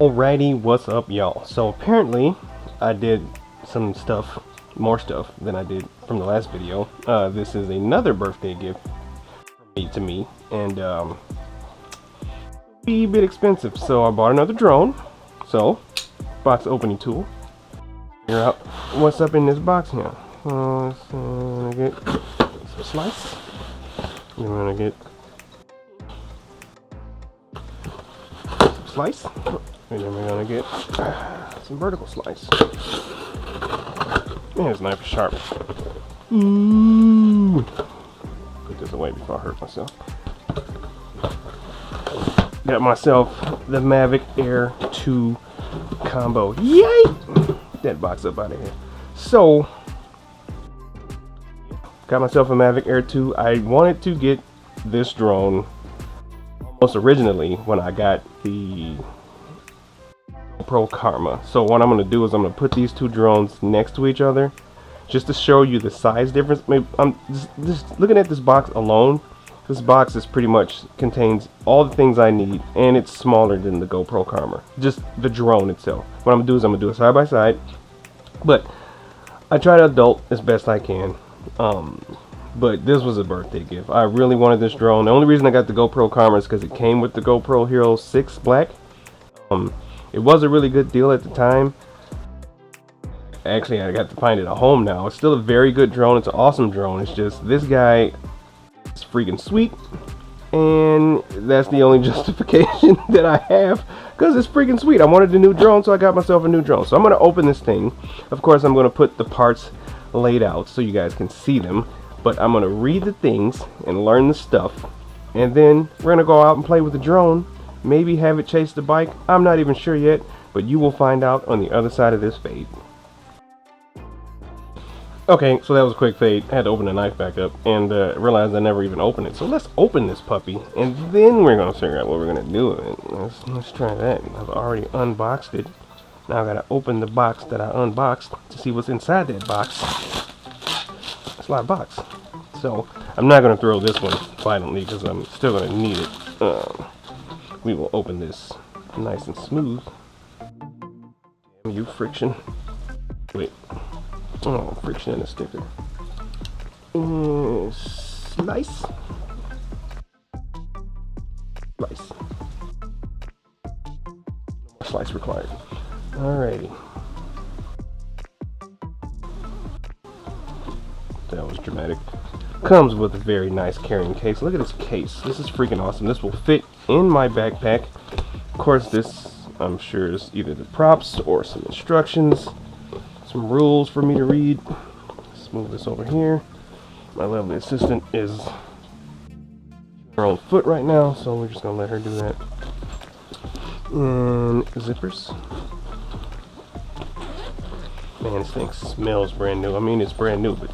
Alrighty, what's up y'all? So apparently I did some stuff, more stuff than I did from the last video. This is another birthday gift to me, and be a bit expensive, so I bought another drone. So box opening tool, figure out what's up in this box here. So I'm gonna get some slice, I'm gonna get some slice, and then we're gonna get some vertical slice. Man, this knife is sharp. Ooh. Put this away before I hurt myself. Got myself the Mavic Air 2 combo. Yay! That box up out of here. So, got myself a Mavic Air 2. I wanted to get this drone almost originally when I got the Pro Karma. So what I'm going to do is I'm going to put these two drones next to each other just to show you the size difference. Maybe I'm just looking at this box alone. This box is pretty much contains all the things I need, and it's smaller than the GoPro Karma. Just the drone itself. What I'm going to do is I'm going to do it side by side, but I try to adult as best I can. But this was a birthday gift. I really wanted this drone. The only reason I got the GoPro Karma is because it came with the GoPro Hero 6 Black. It was a really good deal at the time. Actually, I got to find it at home now. It's still a very good drone. It's an awesome drone. It's just this guy is freaking sweet, and that's the only justification that I have, because it's freaking sweet. I wanted a new drone, so I got myself a new drone. So I'm going to open this thing. Of course, I'm going to put the parts laid out so you guys can see them, but I'm going to read the things and learn the stuff, and then we're going to go out and play with the drone. Maybe have it chase the bike. I'm not even sure yet, but you will find out on the other side of this fade. Okay, so that was a quick fade. I had to open the knife back up and realized I never even opened it. So let's open this puppy, and then we're gonna figure out what we're gonna do with it. Let's try that. I've already unboxed it. Now I gotta open the box that I unboxed to see what's inside that box. It's a lot of box. So I'm not gonna throw this one violently because I'm still gonna need it. We will open this nice and smooth. Damn you, friction. Wait. Oh, friction and a sticker. Slice. Slice. No more slice required. Alrighty. That was dramatic. Comes with a very nice carrying case. Look at this case. This is freaking awesome. This will fit in my backpack. Of course, this, I'm sure, is either the props or some instructions, some rules for me to read. Let's move this over here. My lovely assistant is her own foot right now, so we're just gonna let her do that. And zippers. Man, this thing smells brand new. I mean, it's brand new, but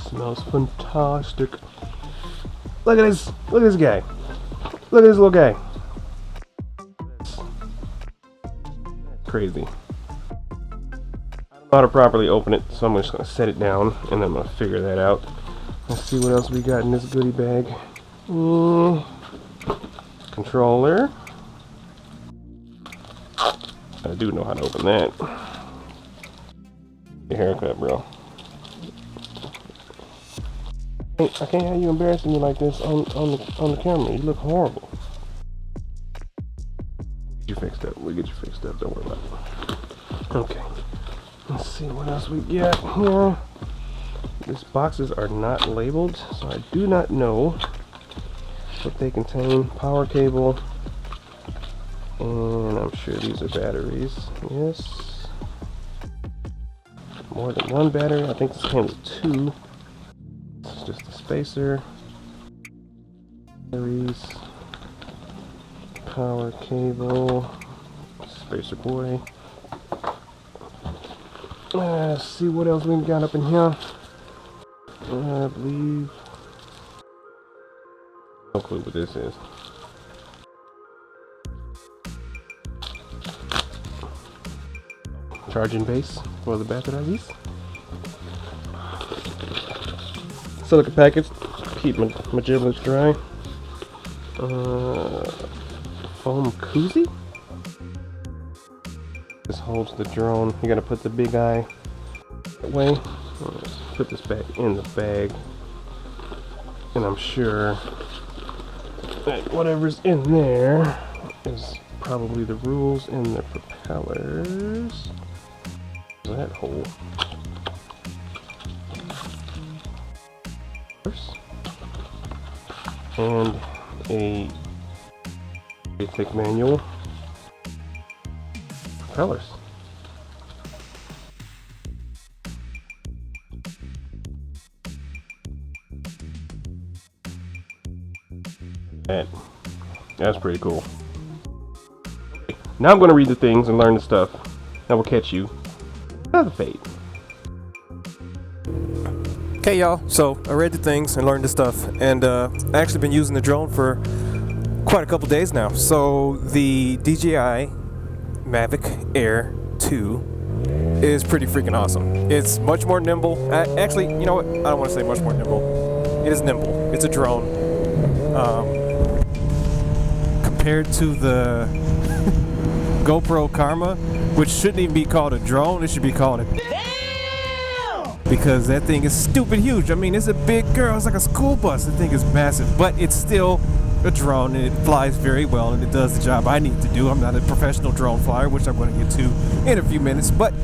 smells fantastic. Look at this. Look at this guy. Look at this little guy. That's crazy. I don't know how to properly open it, so I'm just going to set it down and then I'm going to figure that out. Let's see what else we got in this goodie bag. Controller. I do know how to open that. Your haircut, bro. I can't have you embarrassing me like this on the camera. You look horrible. Get you fixed up. We'll get you fixed up. Don't worry about it. Okay. Let's see what else we got here. These boxes are not labeled, so I do not know what they contain. Power cable. And I'm sure these are batteries. Yes. More than one battery. I think this came with two. This is just a spacer. Batteries. Power cable. Spacer boy. Let's see what else we got up in here. I believe. No clue what this is. Charging base for the batteries. Silica packets, keep my giblets dry. Foam koozie? holds the drone. You gotta put the big eye that way. Let's put this back in the bag. And I'm sure that whatever's in there is probably the rules in the propellers. That hole. And a thick manual. Propellers. That's pretty cool. Now I'm going to read the things and learn the stuff that will catch you another fade. Okay, y'all, so I read the things and learned the stuff, and I've actually been using the drone for quite a couple days now. So the DJI Mavic Air 2 is pretty freaking awesome. It's much more nimble. Actually, you know what? I don't want to say much more nimble. It is nimble. It's a drone. Compared to the GoPro Karma, which shouldn't even be called a drone, it should be called a because that thing is stupid huge. I mean, it's a big girl. It's like a school bus. The thing is massive, but it's still a drone, and it flies very well, and it does the job I need to do. I'm not a professional drone flyer, which I'm going to get to in a few minutes, but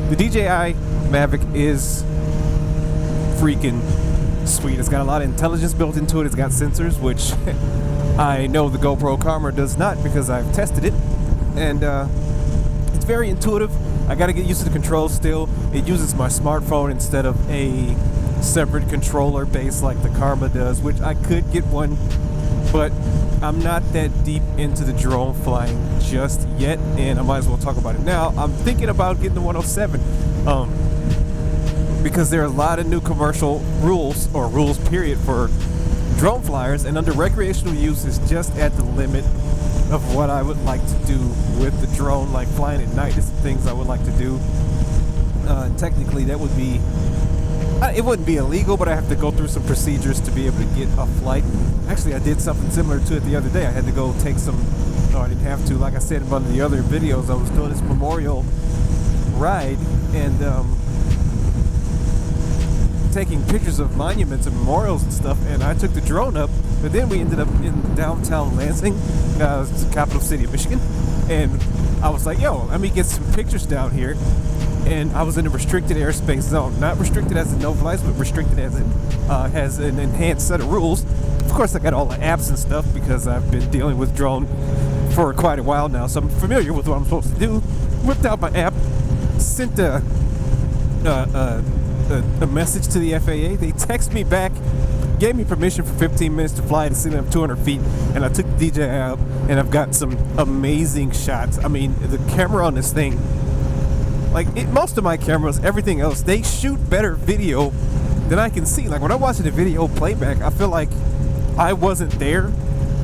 the DJI Mavic is freaking sweet. It's got a lot of intelligence built into it. It's got sensors, which I know the GoPro Karma does not because I've tested it, and it's very intuitive. I gotta get used to the controls still. It uses my smartphone instead of a separate controller base like the Karma does, which I could get one, but I'm not that deep into the drone flying just yet, and I might as well talk about it now. I'm thinking about getting the 107 because there are a lot of new commercial rules, or rules period, for drone flyers, and under recreational use is just at the limit of what I would like to do with the drone, like flying at night. It's the things I would like to do. Technically, that would be, it wouldn't be illegal, but I have to go through some procedures to be able to get a flight. Actually, I did something similar to it the other day. I had to go take some, no, I didn't have to. Like I said in one of the other videos, I was doing this memorial ride, and taking pictures of monuments and memorials and stuff, and I took the drone up, but then we ended up in downtown Lansing, the capital city of Michigan, and I was like, yo, let me get some pictures down here, and I was in a restricted airspace zone, not restricted as in no flights, but restricted as in has an enhanced set of rules. Of course, I got all the apps and stuff because I've been dealing with drone for quite a while now, so I'm familiar with what I'm supposed to do. Whipped out my app, sent a message to the FAA. They text me back, gave me permission for 15 minutes to fly to sit up 200 feet, and I took the DJI up, and I've got some amazing shots. I mean, the camera on this thing, like most of my cameras, everything else, they shoot better video than I can see. Like when I'm watching the video playback, I feel like I wasn't there,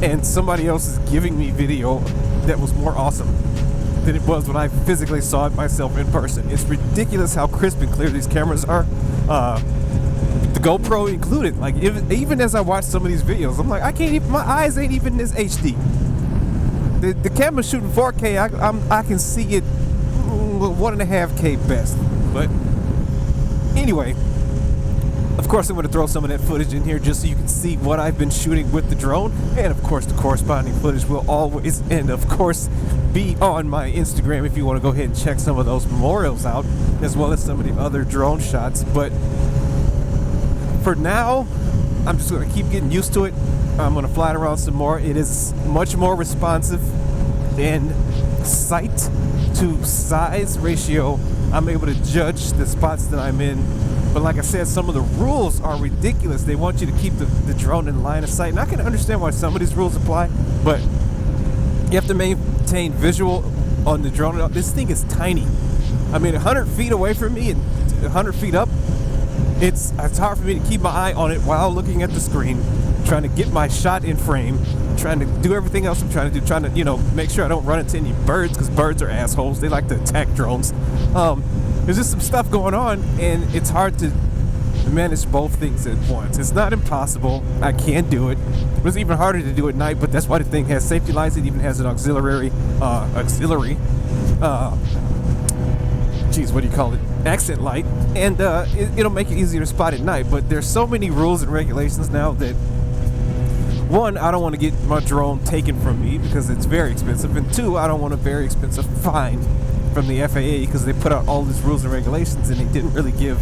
and somebody else is giving me video that was more awesome than it was when I physically saw it myself in person. It's ridiculous how crisp and clear these cameras are. The GoPro included. Like even as I watch some of these videos, I'm like, I can't even, my eyes ain't even this HD. The camera's shooting 4K. I can see it 1.5K best. But anyway, of course I'm going to throw some of that footage in here just so you can see what I've been shooting with the drone, and of course the corresponding footage will always, and of course, be on my Instagram if you want to go ahead and check some of those memorials out, as well as some of the other drone shots. But for now, I'm just going to keep getting used to it. I'm going to fly it around some more. It is much more responsive, and sight to size ratio, I'm able to judge the spots that I'm in. But like I said, some of the rules are ridiculous. They want you to keep the drone in line of sight, and I can understand why some of these rules apply, but you have to maintain visual on the drone. This thing is tiny. I mean, 100 feet away from me and 100 feet up, it's hard for me to keep my eye on it while looking at the screen, trying to get my shot in frame, trying to do everything else I'm trying to do, trying to, you know, make sure I don't run into any birds, because birds are assholes. They like to attack drones. There's just some stuff going on, and it's hard to manage both things at once. It's not impossible. I can do it. It's even harder to do at night, but that's why the thing has safety lights. It even has an auxiliary geez, what do you call it? Accent light, and it'll make it easier to spot at night. But there's so many rules and regulations now that, one, I don't want to get my drone taken from me because it's very expensive, and two, I don't want a very expensive fine from the FAA because they put out all these rules and regulations and they didn't really give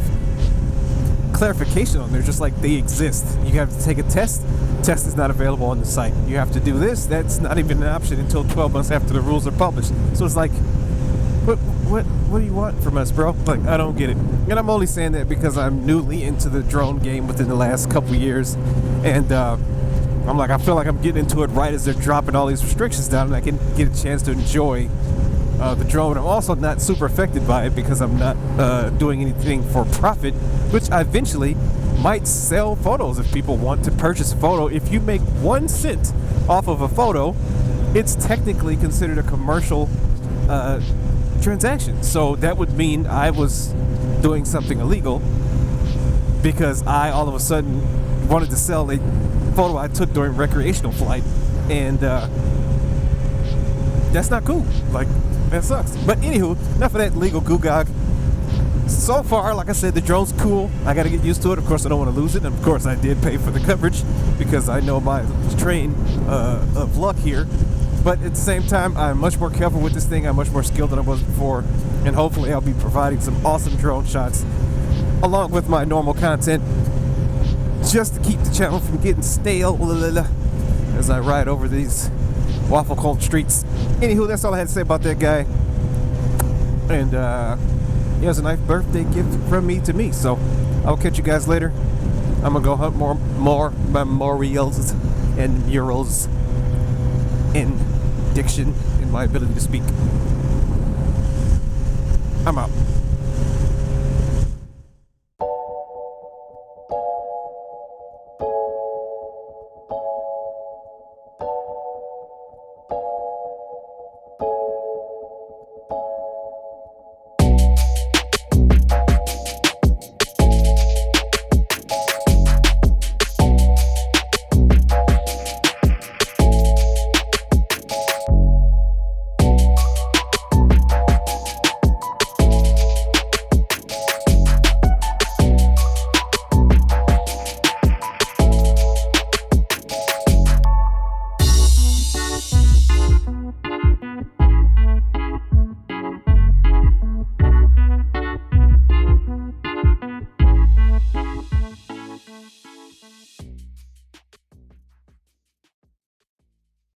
clarification on there, just like they exist. You have to take a test. Test is not available on the site. You have to do this. That's not even an option until 12 months after the rules are published. So it's like, what do you want from us, bro? Like, I don't get it. And I'm only saying that because I'm newly into the drone game within the last couple years, and I'm like, I feel like I'm getting into it right as they're dropping all these restrictions down, and I can get a chance to enjoy the drone. I'm also not super affected by it because I'm not doing anything for profit, which I eventually might sell photos if people want to purchase a photo. If you make 1 cent off of a photo, it's technically considered a commercial transaction. So that would mean I was doing something illegal because I all of a sudden wanted to sell a photo I took during recreational flight, and that's not cool. Like, that sucks. But anywho, enough of that legal googog. So far, like I said, the drone's cool. I gotta get used to it. Of course, I don't want to lose it. And of course, I did pay for the coverage because I know my train of luck here. But at the same time, I'm much more careful with this thing. I'm much more skilled than I was before. And hopefully, I'll be providing some awesome drone shots along with my normal content, just to keep the channel from getting stale as I ride over these waffle cone streets. Anywho, that's all I had to say about that guy. And it was a nice birthday gift from me to me. So I'll catch you guys later. I'm gonna go hunt more memorials and murals in diction and my ability to speak. I'm out.